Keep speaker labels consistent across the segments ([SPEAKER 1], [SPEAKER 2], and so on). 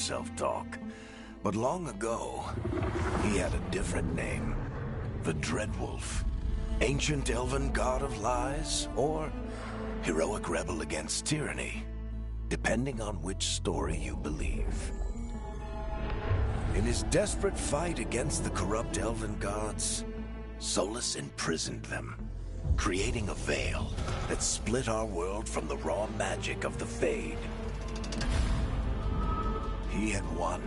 [SPEAKER 1] himself talk. But long ago, he had a different name. The Dreadwolf. Ancient elven god of lies, or heroic rebel against tyranny, depending on which story you believe. In his desperate fight against the corrupt elven gods, Solus imprisoned them, creating a veil that split our world from the raw magic of the Fade. He had won.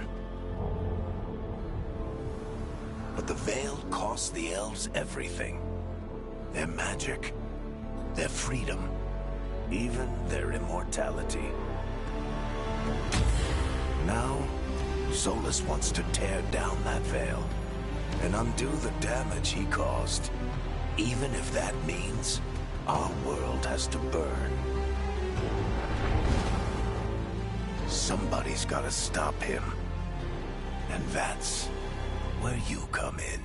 [SPEAKER 1] But the veil cost the elves everything. Their magic, their freedom, even their immortality. Now, Solus wants to tear down that veil and undo the damage he caused, even if that means our world has to burn. Somebody's gotta stop him, and that's where you come in.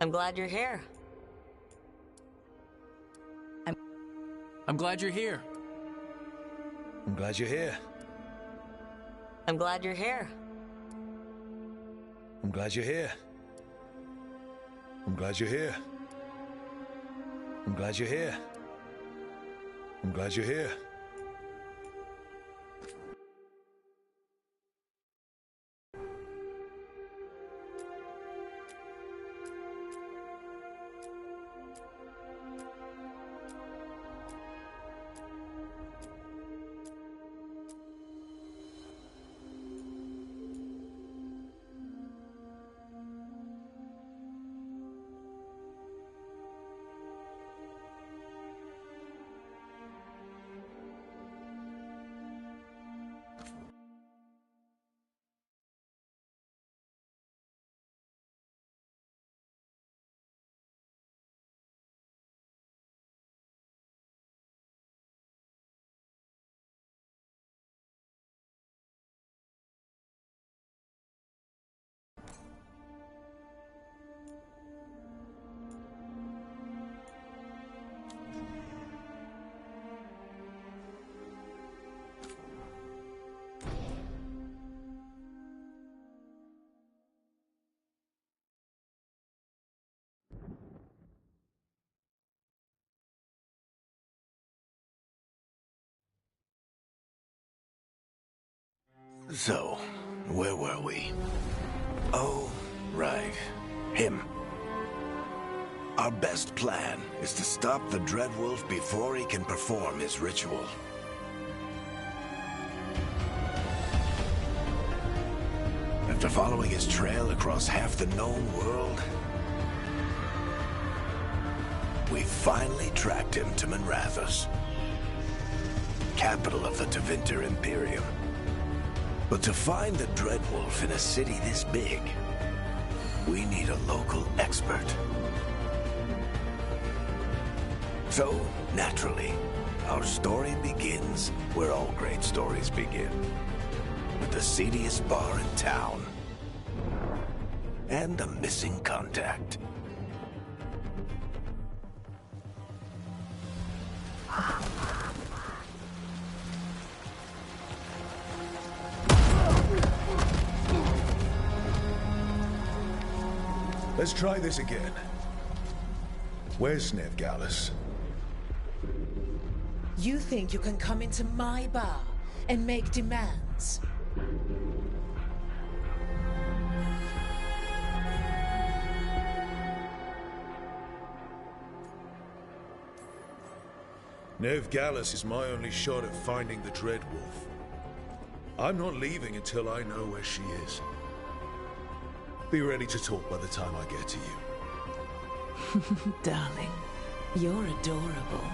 [SPEAKER 2] I'm glad you're here.
[SPEAKER 3] I'm glad you're here.
[SPEAKER 4] I'm glad you're here.
[SPEAKER 2] I'm glad you're here.
[SPEAKER 4] I'm glad you're here. I'm glad you're here. I'm glad you're here. I'm glad you're here.
[SPEAKER 1] So, where were we? Oh, right. Him. Our best plan is to stop the Dreadwolf before he can perform his ritual. After following his trail across half the known world, we finally tracked him to Minrathous, capital of the Tevinter Imperium. But to find the Dreadwolf in a city this big, we need a local expert. So, naturally, our story begins where all great stories begin. With the seediest bar in town. And a missing contact.
[SPEAKER 4] Let's try this again. Where's Veilguard?
[SPEAKER 5] You think you can come into my bar and make demands?
[SPEAKER 4] Veilguard is my only shot at finding the Dreadwolf. I'm not leaving until I know where she is. Be ready to talk by the time I get to you.
[SPEAKER 5] Darling, you're adorable.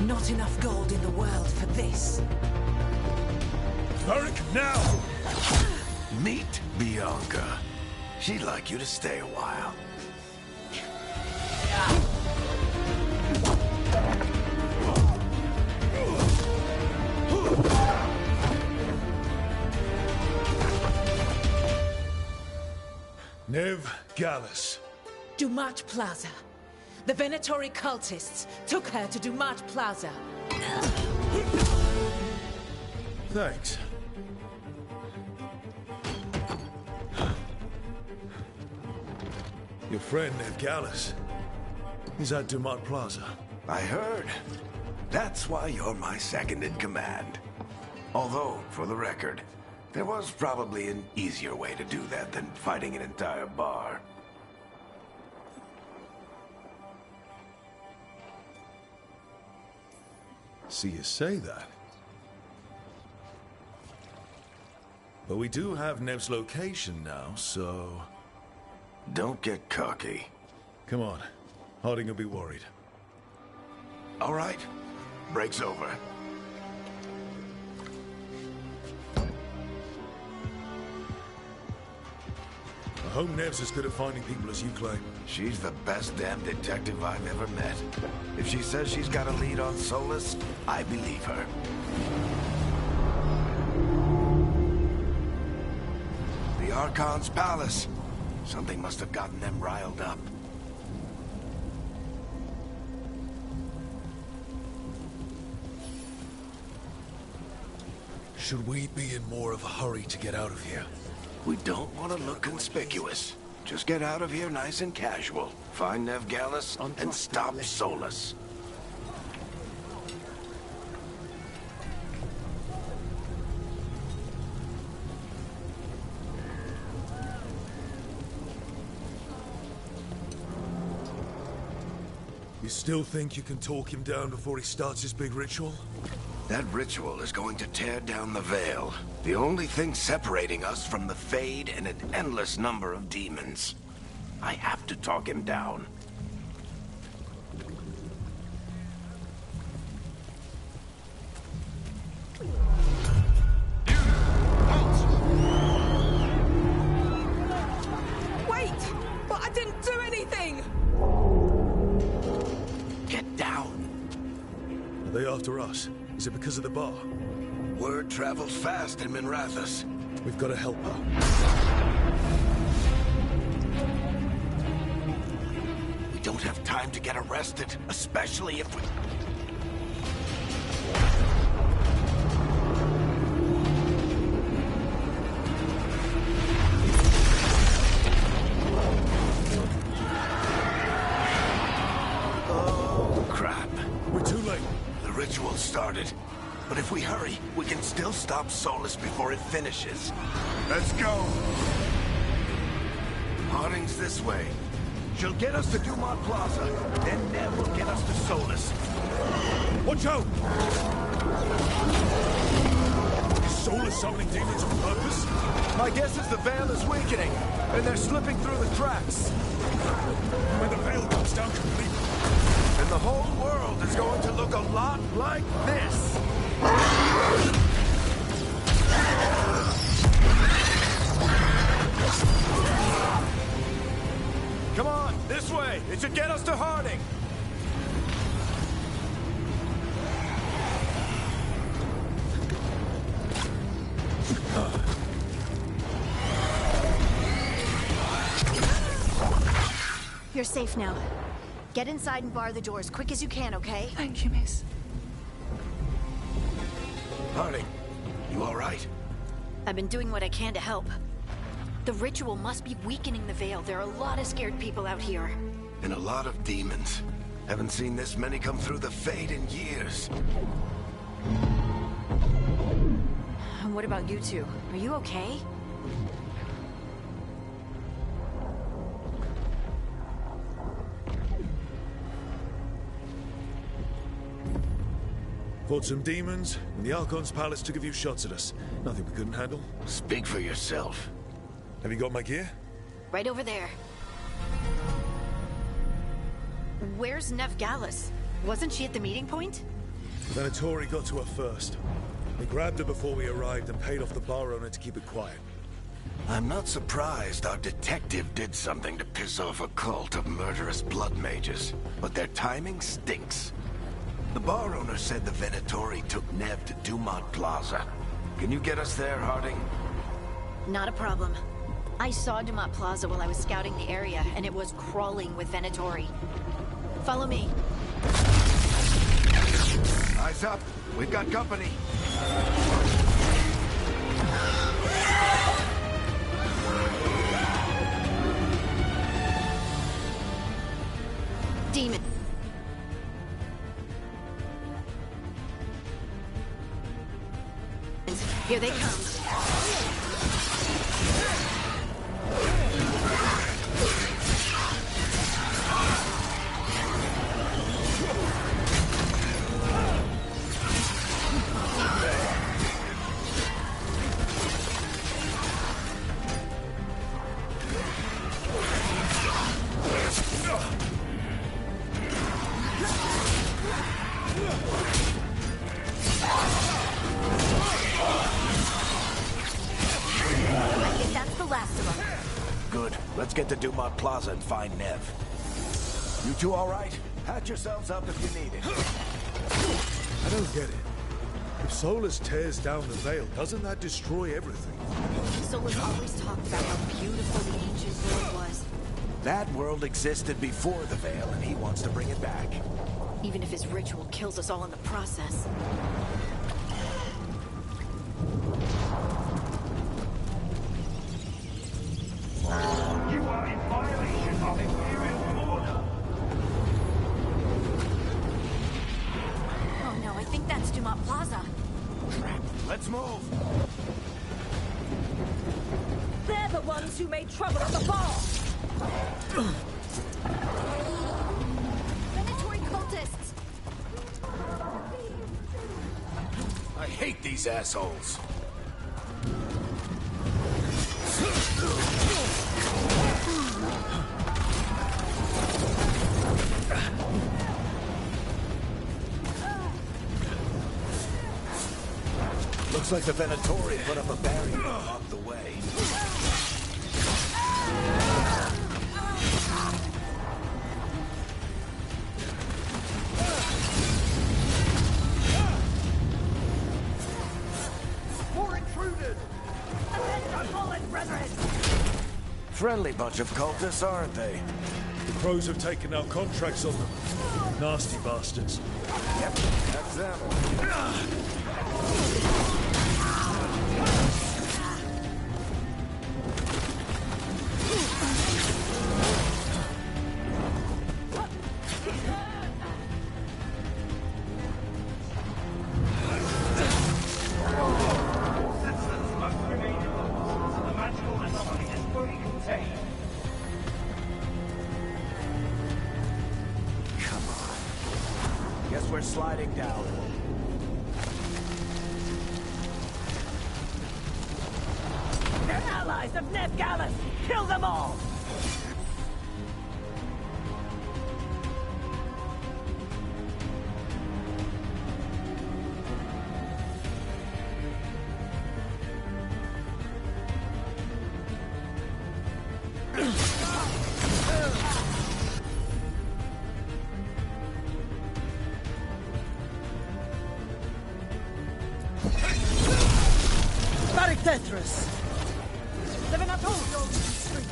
[SPEAKER 5] Not enough gold in the world for this.
[SPEAKER 4] Varric, now!
[SPEAKER 1] Meet Bianca. She'd like you to stay a while.
[SPEAKER 4] Veilguard.
[SPEAKER 5] Dumat Plaza. The Venatori cultists took her to Dumat Plaza.
[SPEAKER 4] Thanks. Your friend Veilguard is at Dumat Plaza.
[SPEAKER 1] I heard. That's why you're my second in command. Although, for the record, there was probably an easier way to do that than fighting an entire bar.
[SPEAKER 4] See you say that. But we do have Nev's location now, so...
[SPEAKER 1] Don't get cocky.
[SPEAKER 4] Come on. Harding will be worried.
[SPEAKER 1] All right. Break's over.
[SPEAKER 4] Hope Nev's as good at finding people as you claim.
[SPEAKER 1] She's the best damn detective I've ever met. If she says she's got a lead on Solus, I believe her. The Archon's palace. Something must have gotten them riled up.
[SPEAKER 4] Should we be in more of a hurry to get out of here?
[SPEAKER 1] We don't want to look conspicuous. Just get out of here nice and casual. Find Nev Gallus and stop Solus.
[SPEAKER 4] You still think you can talk him down before he starts his big ritual?
[SPEAKER 1] That ritual is going to tear down the Veil. The only thing separating us from the Fade and an endless number of demons. I have to talk him down.
[SPEAKER 5] Wait! But I didn't do anything!
[SPEAKER 1] Get down.
[SPEAKER 4] Are they after us? Is it because of the bar?
[SPEAKER 1] Word travels fast in Minrathous.
[SPEAKER 4] We've got to help her.
[SPEAKER 1] We don't have time to get arrested, especially if we... Oh, crap.
[SPEAKER 4] We're too late.
[SPEAKER 1] The ritual started. But if we hurry, we can still stop Solus before it finishes. Let's go! Harding's this way. She'll get us to Dumont Plaza, then Nev will get us to Solus.
[SPEAKER 4] Watch out! Is Solus summoning demons on purpose?
[SPEAKER 1] My guess is the Veil is weakening, and they're slipping through the cracks.
[SPEAKER 4] When the Veil comes down completely,
[SPEAKER 1] And the whole world is going to look a lot like this. Come on, this way. It should get us to Harding.
[SPEAKER 6] You're safe now. Get inside and bar the door as quick as you can, okay?
[SPEAKER 5] Thank you, miss.
[SPEAKER 1] Harding, you all right?
[SPEAKER 6] I've been doing what I can to help. The ritual must be weakening the Veil. There are a lot of scared people out here.
[SPEAKER 1] And a lot of demons. Haven't seen this many come through the Fade in years.
[SPEAKER 6] And what about you two? Are you okay?
[SPEAKER 4] fought some demons, and the Archon's palace took a few shots at us. Nothing we couldn't handle.
[SPEAKER 1] Speak for yourself.
[SPEAKER 4] Have you got my gear?
[SPEAKER 6] Right over there. Where's Nev Gallus? Wasn't she at the meeting point?
[SPEAKER 4] Venatori got to her first. We grabbed her before we arrived and paid off the bar owner to keep it quiet.
[SPEAKER 1] I'm not surprised our detective did something to piss off a cult of murderous blood mages, but their timing stinks. The bar owner said the Venatori took Nev to Dumont Plaza. Can you get us there, Harding?
[SPEAKER 6] Not a problem. I saw Dumont Plaza while I was scouting the area, and it was crawling with Venatori. Follow me.
[SPEAKER 1] Eyes up. We've got company.
[SPEAKER 6] Demon. Here they come.
[SPEAKER 1] Good. Let's get to Dumont Plaza and find Nev. You two all right? Patch yourselves up if you need it.
[SPEAKER 4] I don't get it. If Solus tears down the Veil, doesn't that destroy everything?
[SPEAKER 6] Solus always talked about how beautiful the ancient world was.
[SPEAKER 1] That world existed before the Veil, and he wants to bring it back.
[SPEAKER 6] Even if his ritual kills us all in the process.
[SPEAKER 7] You are in violation of Imperial order.
[SPEAKER 6] Oh no, I think that's Dumont Plaza.
[SPEAKER 1] Let's move!
[SPEAKER 5] They're the ones who made trouble at the bar!
[SPEAKER 6] Predatory cultists!
[SPEAKER 1] I hate these assholes. Looks like the Venatori put up a barrier to block the way.
[SPEAKER 7] More intruders! Avenge our fallen brethren!
[SPEAKER 1] Friendly bunch of cultists, aren't they?
[SPEAKER 4] The Crows have taken our contracts on them. Nasty bastards.
[SPEAKER 1] Yep, that's them.
[SPEAKER 7] Citizens must remain indoors until the magical anomaly is fully contained.
[SPEAKER 1] Come on. Guess we're sliding down.
[SPEAKER 5] They're allies of Nev Gallus! Kill them all! Tetris! The Venatori street!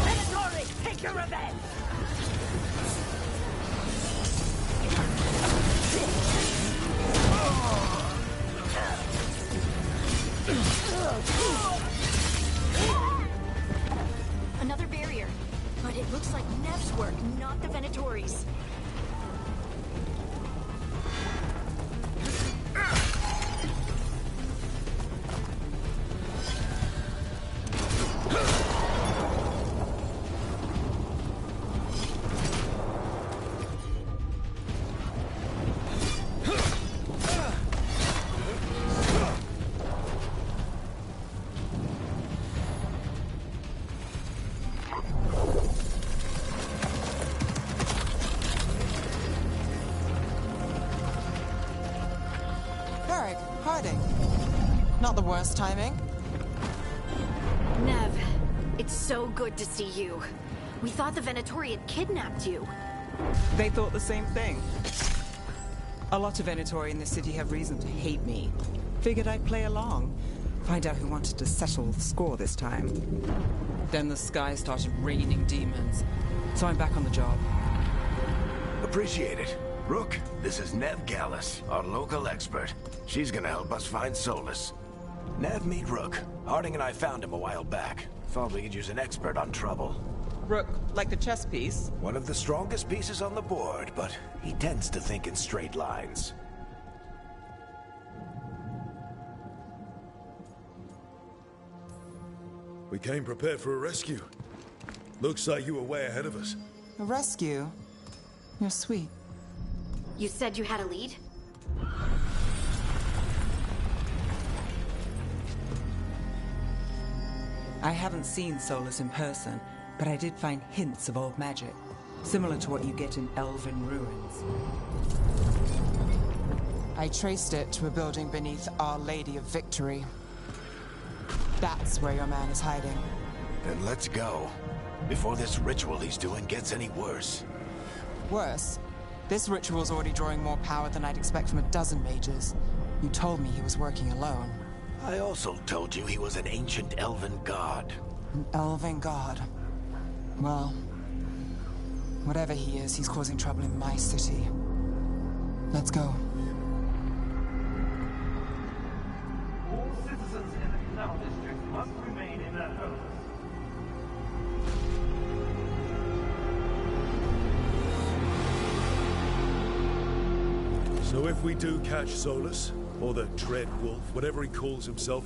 [SPEAKER 5] Venatori, take your revenge!
[SPEAKER 6] Another barrier. But it looks like Nev's work, not the Venatori's.
[SPEAKER 8] Not the worst timing.
[SPEAKER 6] Nev, it's so good to see you. We thought the Venatori had kidnapped you.
[SPEAKER 8] They thought the same thing. A lot of Venatori in the city have reason to hate me. Figured I'd play along. Find out who wanted to settle the score this time. Then the sky started raining demons. So I'm back on the job.
[SPEAKER 1] Appreciate it. Rook, this is Nev Gallus, our local expert. She's gonna help us find Solus. Nev, meet Rook. Harding and I found him a while back. Thought we could use an expert on trouble.
[SPEAKER 8] Rook, like the chess piece?
[SPEAKER 1] One of the strongest pieces on the board, but he tends to think in straight lines.
[SPEAKER 4] We came prepared for a rescue. Looks like you were way ahead of us.
[SPEAKER 8] A rescue? You're sweet.
[SPEAKER 6] You said you had a lead?
[SPEAKER 8] I haven't seen Solus in person, but I did find hints of old magic, similar to what you get in elven ruins. I traced it to a building beneath Our Lady of Victory. That's where your man is hiding.
[SPEAKER 1] Then let's go, before this ritual he's doing gets any worse.
[SPEAKER 8] Worse, this ritual's already drawing more power than I'd expect from a dozen mages. You told me he was working alone.
[SPEAKER 1] I also told you he was an ancient elven god.
[SPEAKER 8] An elven god. Well, whatever he is, he's causing trouble in my city. Let's go.
[SPEAKER 7] All citizens in the Canal District must remain in their homes.
[SPEAKER 4] So if we do catch Solus, or the Dread Wolf, whatever he calls himself,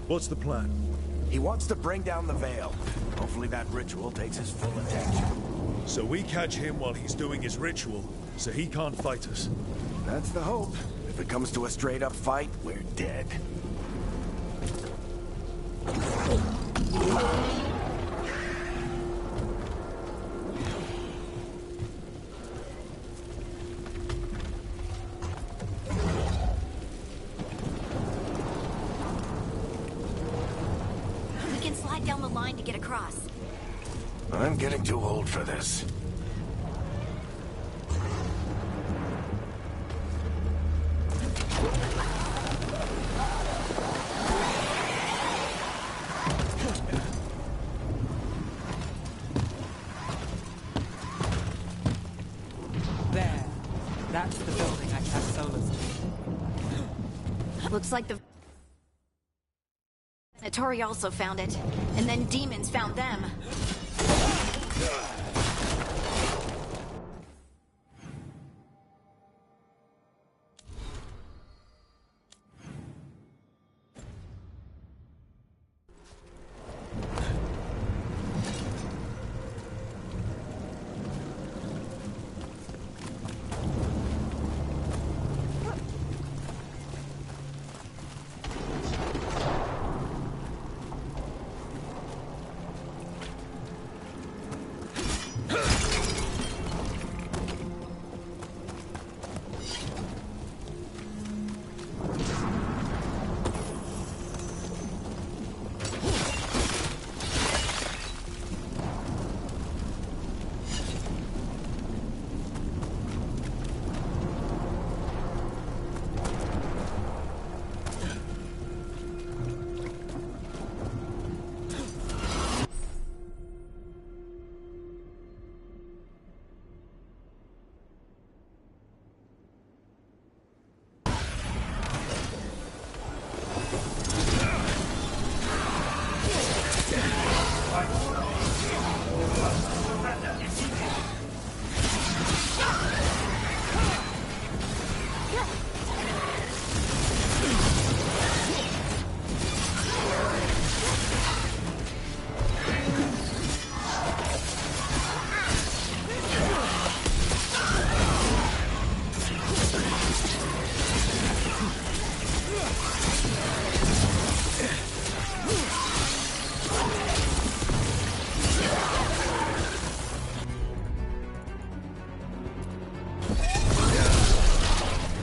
[SPEAKER 4] what's the plan?
[SPEAKER 1] He wants to bring down the Veil. Hopefully that ritual takes his full attention.
[SPEAKER 4] So we catch him while he's doing his ritual, so he can't fight us.
[SPEAKER 1] That's the hope. If it comes to a straight-up fight, we're dead.
[SPEAKER 6] We can slide down the line to get across.
[SPEAKER 1] I'm getting too old for this.
[SPEAKER 8] There. That's the building I cast Solus to.
[SPEAKER 6] Looks like the Venatori also found it, and then demons found them.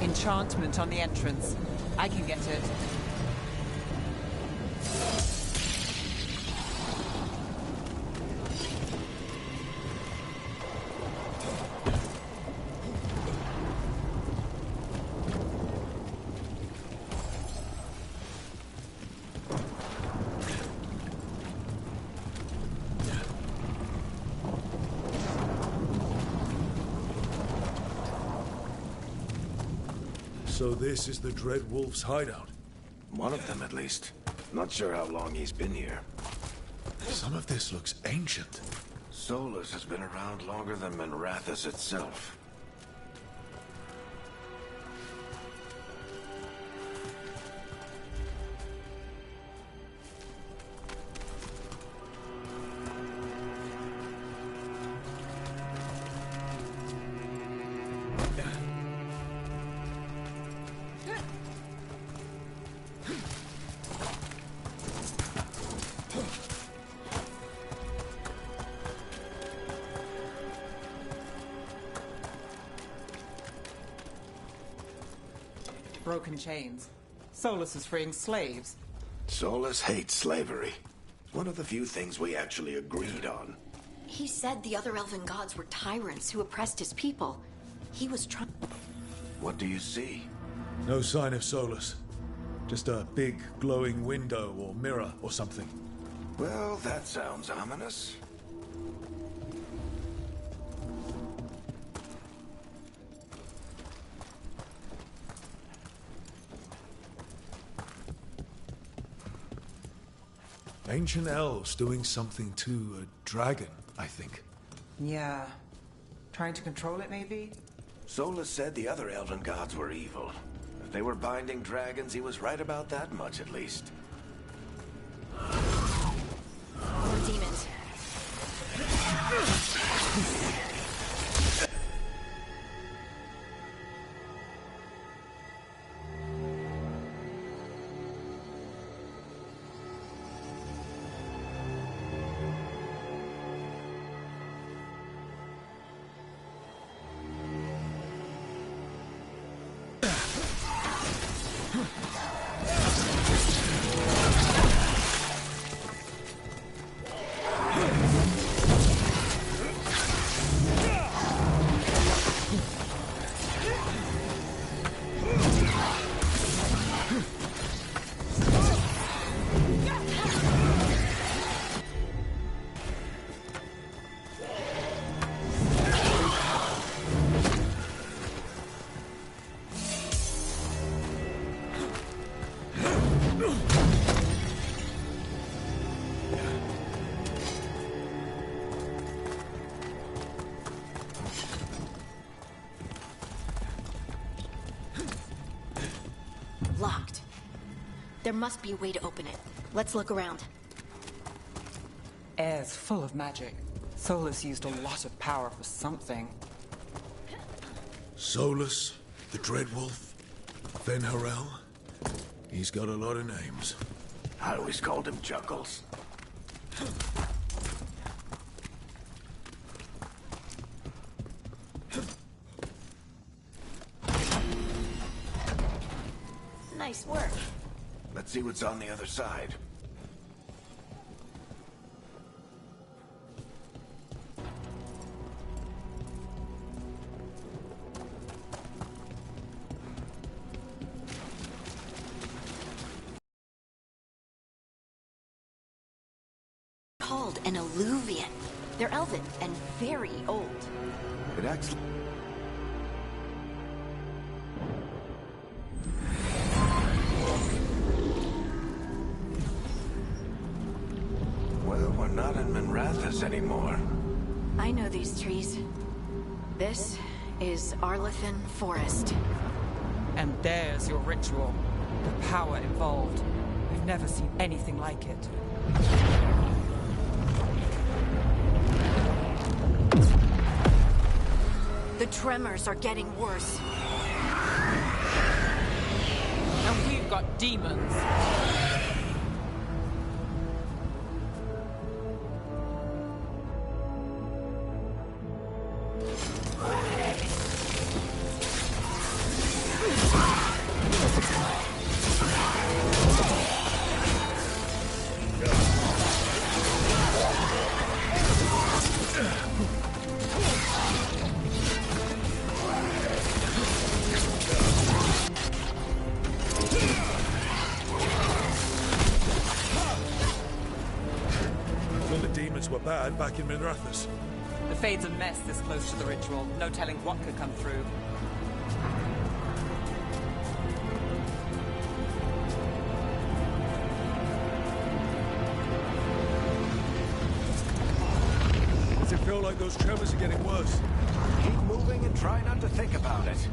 [SPEAKER 8] Enchantment on the entrance. I can get it.
[SPEAKER 4] So this is the Dread Wolf's hideout.
[SPEAKER 1] One of them, at least. Not sure how long he's been here.
[SPEAKER 4] Some of this looks ancient.
[SPEAKER 1] Solus has been around longer than Manrathus itself.
[SPEAKER 8] broken chains. Solus is freeing slaves.
[SPEAKER 1] Solus hates slavery. One of the few things we actually agreed on.
[SPEAKER 6] He said the other elven gods were tyrants who oppressed his people. He was trying...
[SPEAKER 1] What do you see?
[SPEAKER 4] No sign of Solus. Just a big glowing window or mirror or something.
[SPEAKER 1] Well, that sounds ominous.
[SPEAKER 4] Ancient elves doing something to a dragon, I think.
[SPEAKER 8] Yeah. Trying to control it, maybe?
[SPEAKER 1] Solus said the other elven gods were evil. If they were binding dragons, he was right about that much, at least.
[SPEAKER 6] More demons. Locked. There must be a way to open it. Let's look around.
[SPEAKER 8] Air's full of magic. Solus used a lot of power for something.
[SPEAKER 4] Solus, the Dreadwolf, Venharel. He's got a lot of names.
[SPEAKER 1] I always called him Chuckles.
[SPEAKER 6] Nice work.
[SPEAKER 1] Let's see what's on the other side.
[SPEAKER 6] Called an alluvian. They're elven and very old.
[SPEAKER 1] It actually... Well, we're not in Minrathous anymore.
[SPEAKER 6] I know these trees. This is Arlethan Forest.
[SPEAKER 8] And there's your ritual. The power involved. We've never seen anything like it.
[SPEAKER 6] The tremors are getting worse.
[SPEAKER 8] And we've got demons.
[SPEAKER 4] Were bad back in Minrathous.
[SPEAKER 8] The Fade's a mess this close to the ritual. No telling what could come through.
[SPEAKER 4] Does it feel like those tremors are getting worse?
[SPEAKER 1] Keep moving and try not to think about it.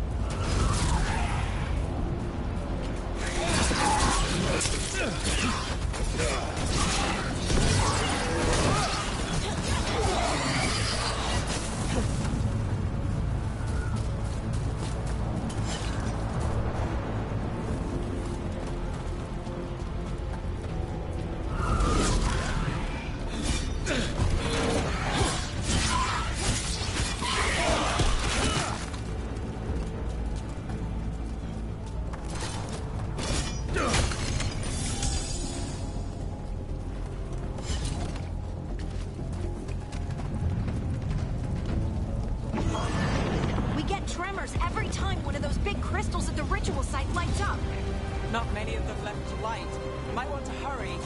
[SPEAKER 6] big crystals at the ritual site lights up.
[SPEAKER 8] Not many of them left to light. Might want to hurry.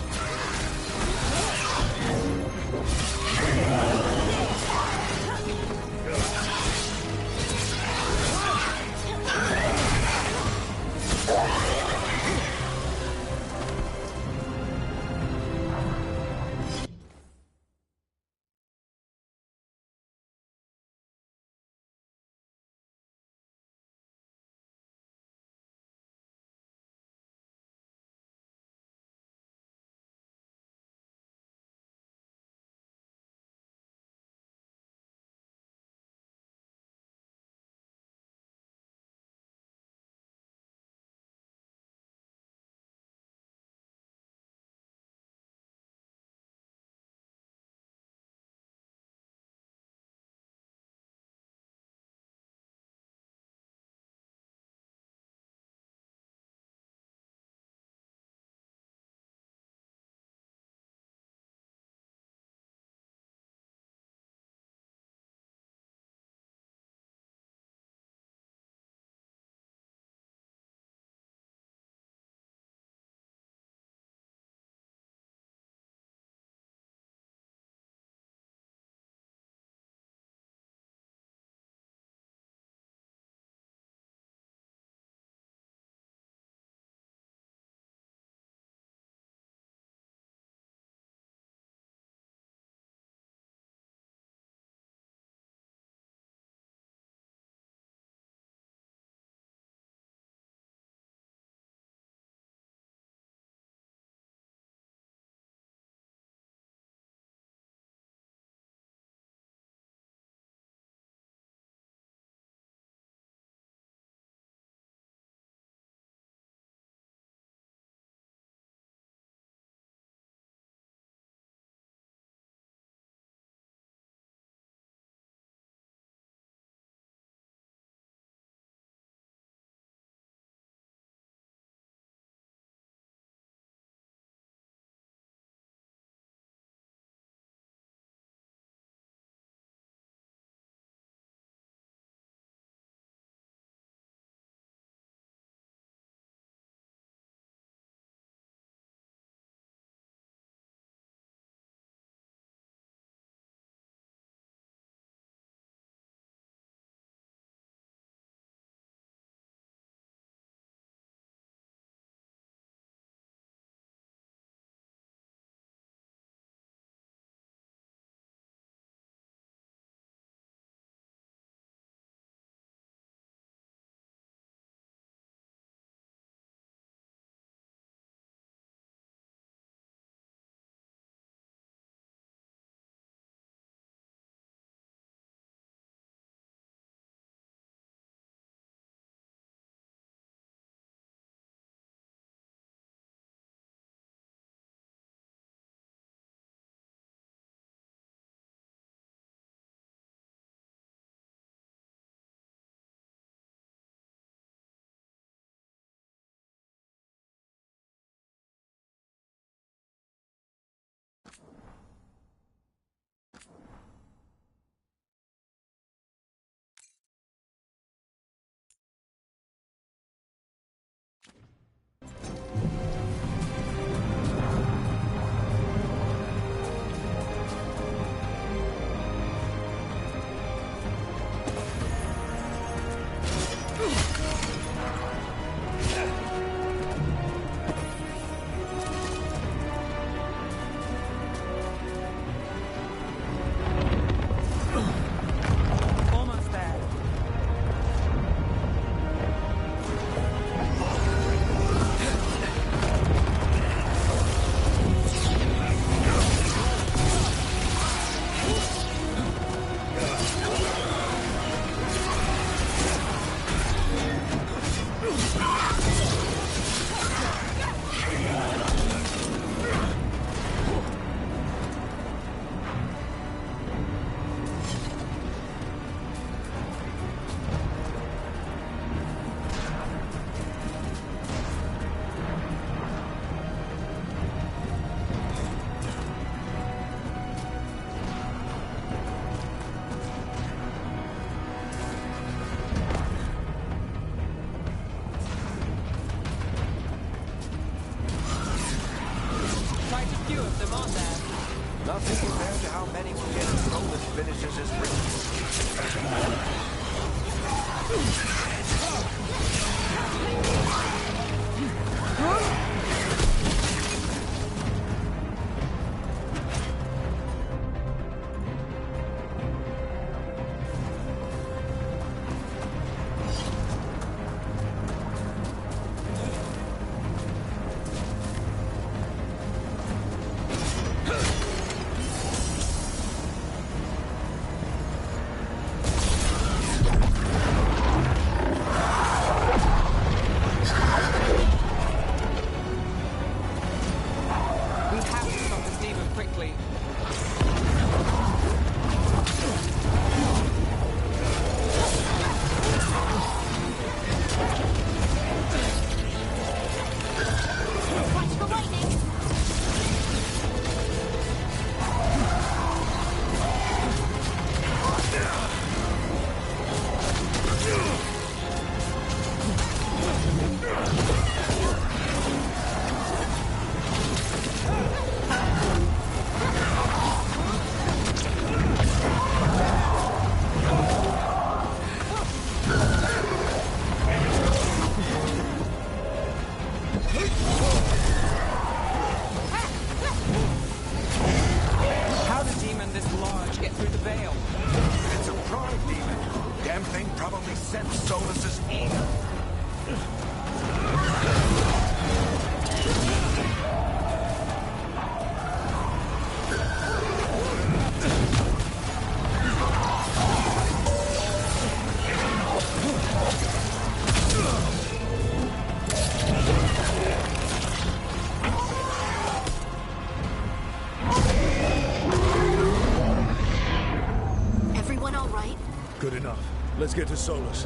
[SPEAKER 4] Good enough. Let's get to Solus.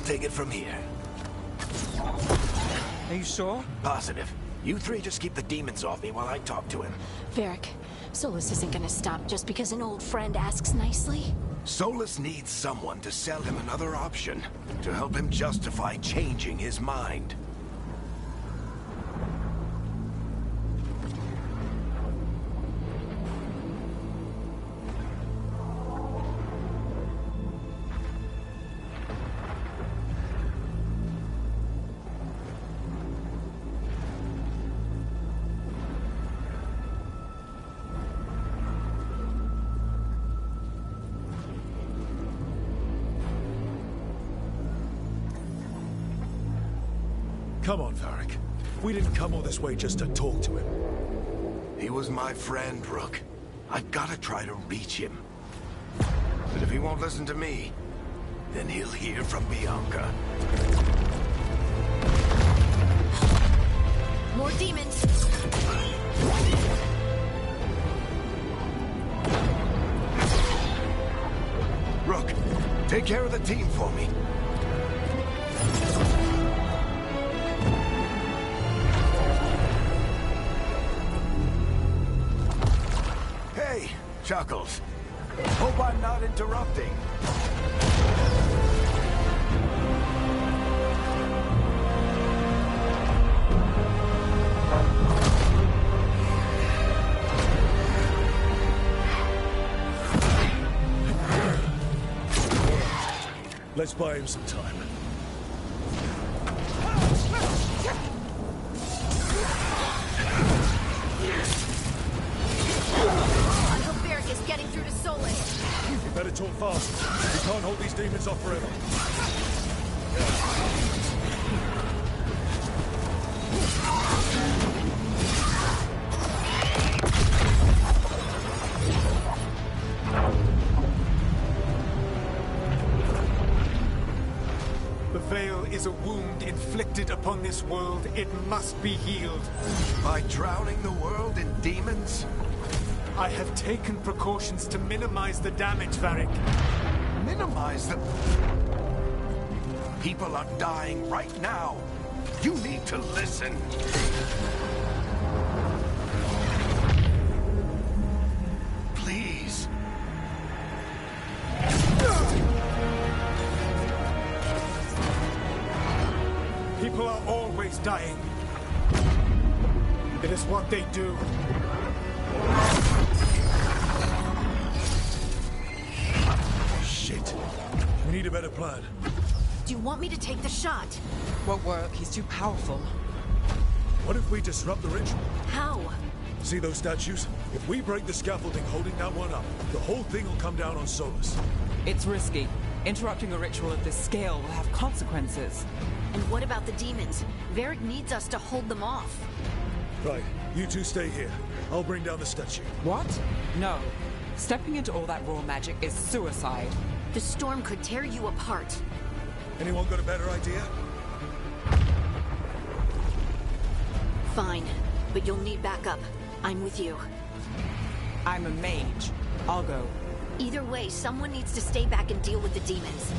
[SPEAKER 1] Take it from here.
[SPEAKER 8] Are you sure?
[SPEAKER 1] Positive. You three just keep the demons off me while I talk to him.
[SPEAKER 6] Varric, Solus isn't gonna stop just because an old friend asks nicely.
[SPEAKER 1] Solus needs someone to sell him another option, to help him justify changing his mind.
[SPEAKER 4] Come on, Varric. We didn't come all this way just to talk to him.
[SPEAKER 1] He was my friend, Rook. I've got to try to reach him. But if he won't listen to me, then he'll hear from Bianca.
[SPEAKER 6] More demons!
[SPEAKER 1] Rook, take care of the team for me. Hey, Chuckles. Hope I'm not interrupting.
[SPEAKER 4] Let's buy him some time.
[SPEAKER 6] Is getting through to Solus.
[SPEAKER 4] You better talk fast. We can't hold these demons off forever.
[SPEAKER 9] The Veil is a wound inflicted upon this world. It must be healed.
[SPEAKER 1] By drowning the world in demons?
[SPEAKER 9] I have taken precautions to minimize the damage, Varric.
[SPEAKER 1] Minimize the... People are dying right now. You need to listen. Please.
[SPEAKER 9] People are always dying. It is what they do.
[SPEAKER 4] Shit. We need a better plan.
[SPEAKER 6] Do you want me to take the shot?
[SPEAKER 8] Won't work. He's too powerful.
[SPEAKER 4] What if we disrupt the ritual?
[SPEAKER 6] How?
[SPEAKER 4] See those statues? If we break the scaffolding holding that one up, the whole thing will come down on Solus.
[SPEAKER 8] It's risky. Interrupting a ritual of this scale will have consequences.
[SPEAKER 6] And what about the demons? Varric needs us to hold them off.
[SPEAKER 4] Right, you two stay here. I'll bring down the statue.
[SPEAKER 8] What? No. Stepping into all that raw magic is suicide.
[SPEAKER 6] The storm could tear you apart.
[SPEAKER 4] Anyone got a better idea?
[SPEAKER 6] Fine, but you'll need backup. I'm with you.
[SPEAKER 8] I'm a mage. I'll go.
[SPEAKER 6] Either way, someone needs to stay back and deal with the demons.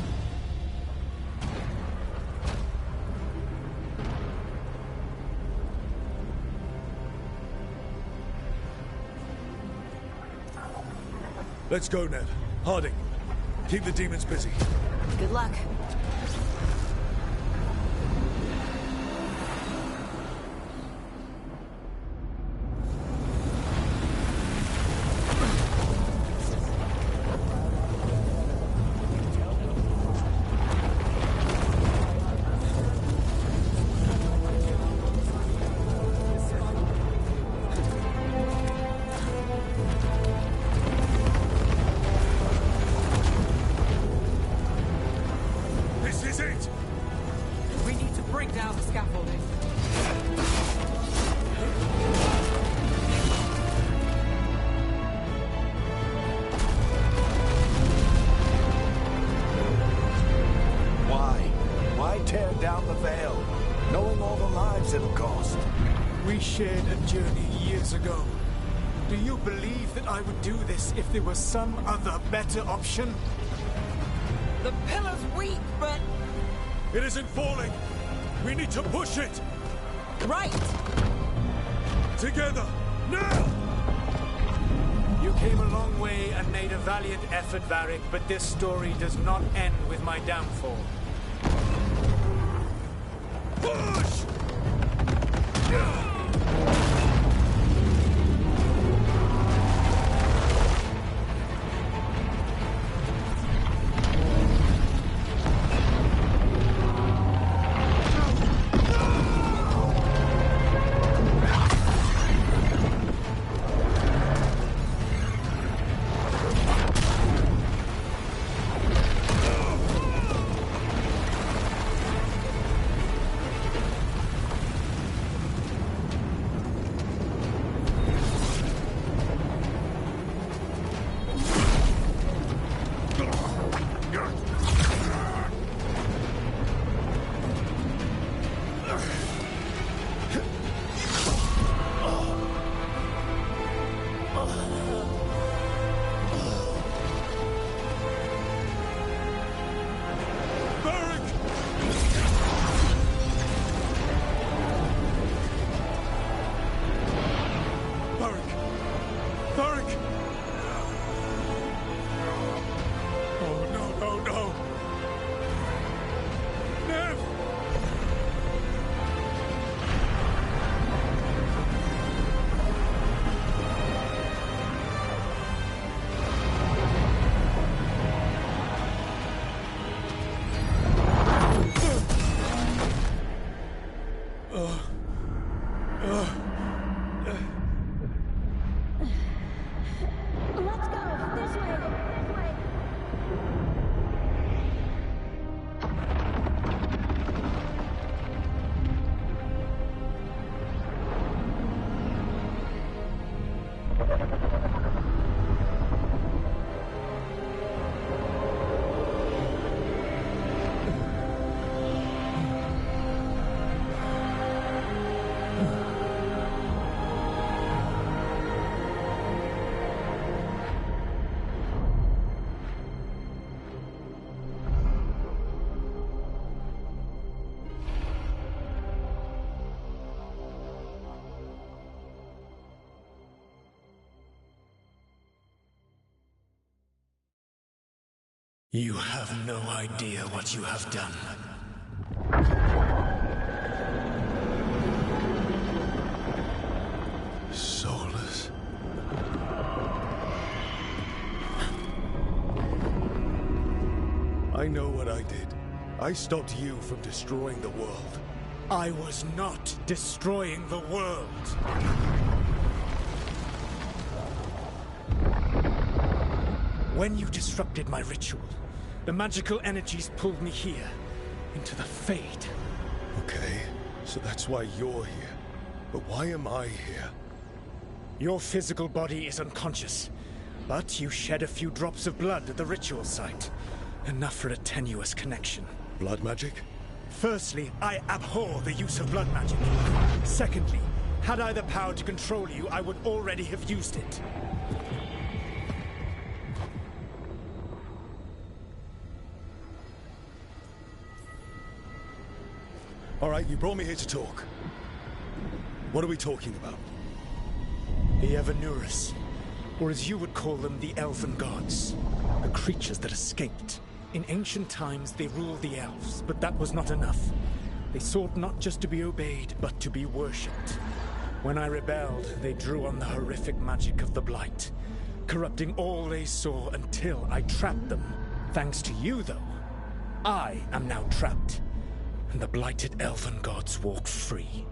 [SPEAKER 4] Let's go, Ned. Harding, keep the demons busy.
[SPEAKER 6] Good luck.
[SPEAKER 1] Tear down the Veil, knowing all the lives it'll cost.
[SPEAKER 9] We shared a journey years ago. Do you believe that I would do this if there was some other better option?
[SPEAKER 8] The pillar's weak, but...
[SPEAKER 4] It isn't falling. We need to push it.
[SPEAKER 8] Right.
[SPEAKER 4] Together, now!
[SPEAKER 9] You came a long way and made a valiant effort, Varric, but this story does not end with my downfall.
[SPEAKER 4] Push!
[SPEAKER 9] You have no idea what you have done.
[SPEAKER 4] Soulless. I know what I did. I stopped you from destroying the world.
[SPEAKER 9] I was not destroying the world. When you disrupted my ritual, the magical energies pulled me here, into the Fade.
[SPEAKER 4] Okay, so that's why you're here. But why am I here?
[SPEAKER 9] Your physical body is unconscious, but you shed a few drops of blood at the ritual site. Enough for a tenuous connection.
[SPEAKER 4] Blood magic?
[SPEAKER 9] Firstly, I abhor the use of blood magic. Secondly, had I the power to control you, I would already have used it.
[SPEAKER 4] All right, you brought me here to talk. What are we talking about?
[SPEAKER 9] The Evanurus, or as you would call them, the Elven Gods. The creatures that escaped. In ancient times, they ruled the elves, but that was not enough. They sought not just to be obeyed, but to be worshipped. When I rebelled, they drew on the horrific magic of the Blight, corrupting all they saw until I trapped them. Thanks to you, though, I am now trapped, and the blighted Elven Gods walk free.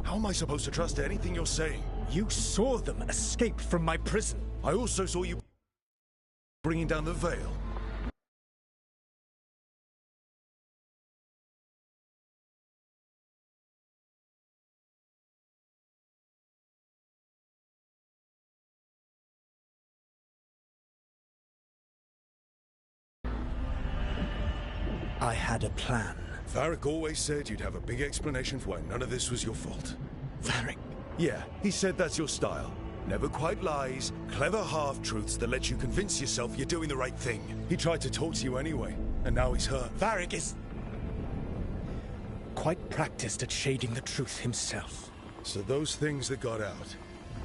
[SPEAKER 4] How am I supposed to trust anything you're saying?
[SPEAKER 9] You saw them escape from my prison.
[SPEAKER 4] I also saw you bringing down the veil.
[SPEAKER 9] I had a plan.
[SPEAKER 4] Varric always said you'd have a big explanation for why none of this was your fault.
[SPEAKER 9] Varric?
[SPEAKER 4] Yeah, he said that's your style. Never quite lies, clever half-truths that let you convince yourself you're doing the right thing. He tried to talk to you anyway, and now he's hurt.
[SPEAKER 9] Varric is quite practiced at shading the truth himself.
[SPEAKER 4] So those things that got out,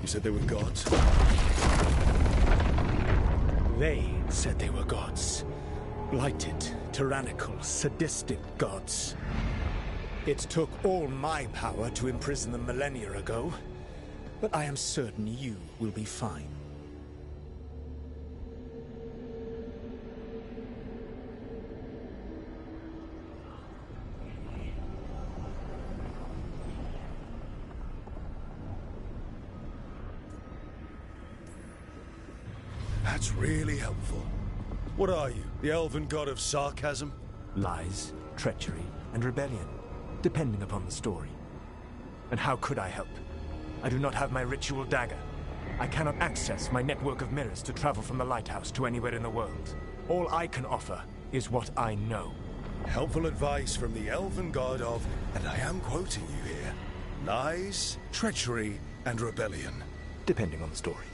[SPEAKER 4] you said they were gods?
[SPEAKER 9] They said they were gods. Blighted, tyrannical, sadistic gods. It took all my power to imprison them millennia ago, but I am certain you will be fine.
[SPEAKER 4] That's really helpful. What are you, the elven god of sarcasm?
[SPEAKER 9] Lies, treachery, and rebellion, depending upon the story. And how could I help? I do not have my ritual dagger. I cannot access my network of mirrors to travel from the lighthouse to anywhere in the world. All I can offer is what I know.
[SPEAKER 4] Helpful advice from the elven god of, and I am quoting you here, lies, treachery, and rebellion.
[SPEAKER 9] Depending on the story.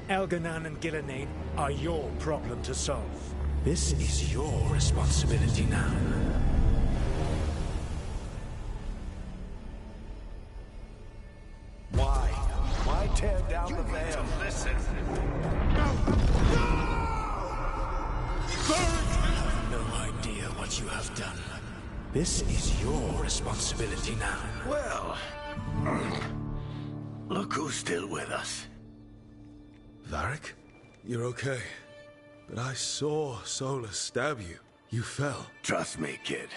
[SPEAKER 9] Elganan and Gillenane are your problem to solve. This is your responsibility now.
[SPEAKER 1] Why? Why tear down the veil?
[SPEAKER 7] Listen.
[SPEAKER 9] You have no idea what you have done. This is your responsibility now.
[SPEAKER 1] Well, look who's still with us.
[SPEAKER 4] Varric? You're okay. But I saw Solus stab you. You fell.
[SPEAKER 1] Trust me, kid.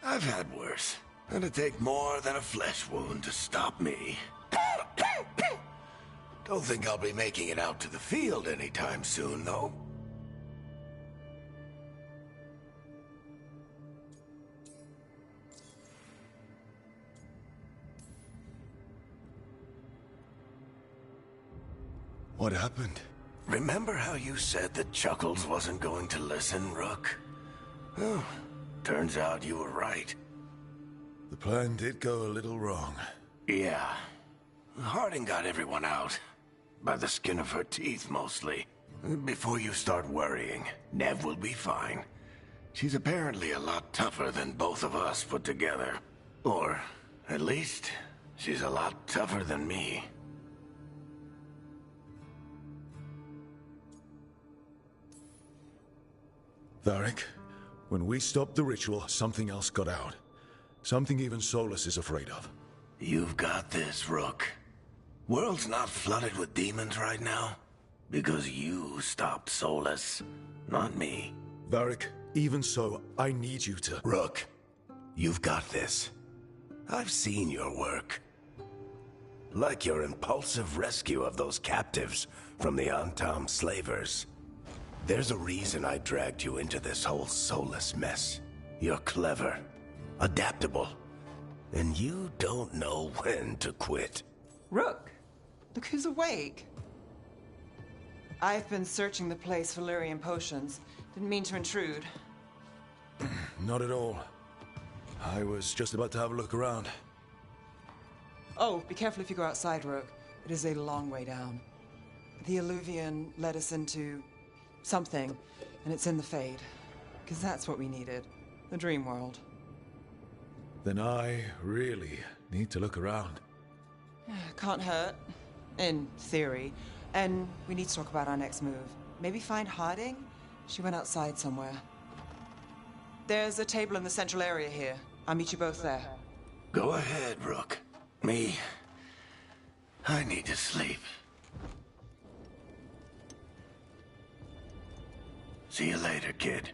[SPEAKER 1] I've had worse. It'd take more than a flesh wound to stop me. Don't think I'll be making it out to the field anytime soon, though.
[SPEAKER 4] What happened?
[SPEAKER 1] Remember how you said that Chuckles wasn't going to listen, Rook? Well, turns out you were right.
[SPEAKER 4] The plan did go a little wrong.
[SPEAKER 1] Yeah. Harding got everyone out. By the skin of her teeth, mostly. Before you start worrying, Nev will be fine. She's apparently a lot tougher than both of us put together. Or, at least, She's a lot tougher than me.
[SPEAKER 4] Varric, when we stopped the ritual, something else got out. Something even Solus is afraid of.
[SPEAKER 1] You've got this, Rook. World's not flooded with demons right now. Because you stopped Solus, not me.
[SPEAKER 4] Varric, even so, I need you to...
[SPEAKER 1] Rook, you've got this. I've seen your work. Like your impulsive rescue of those captives from the Antam slavers. There's a reason I dragged you into this whole Solus mess. You're clever, adaptable, and you don't know when to quit.
[SPEAKER 8] Rook, look who's awake. I've been searching the place for Lyrian potions. Didn't mean to intrude.
[SPEAKER 4] Not at all. I was just about to have a look around.
[SPEAKER 8] Oh, be careful if you go outside, Rook. It is a long way down. The Alluvian led us into something, and it's in the Fade. Because that's what we needed. The dream world.
[SPEAKER 4] Then I really need to look around.
[SPEAKER 8] Can't hurt. In theory. And we need to talk about our next move. Maybe find Harding? She went outside somewhere. There's a table in the central area here. I'll meet you both there.
[SPEAKER 1] Go ahead, Rook. Me, I need to sleep. See you later, kid.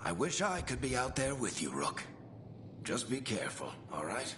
[SPEAKER 1] I wish I could be out there with you, Rook. Just be careful, all right?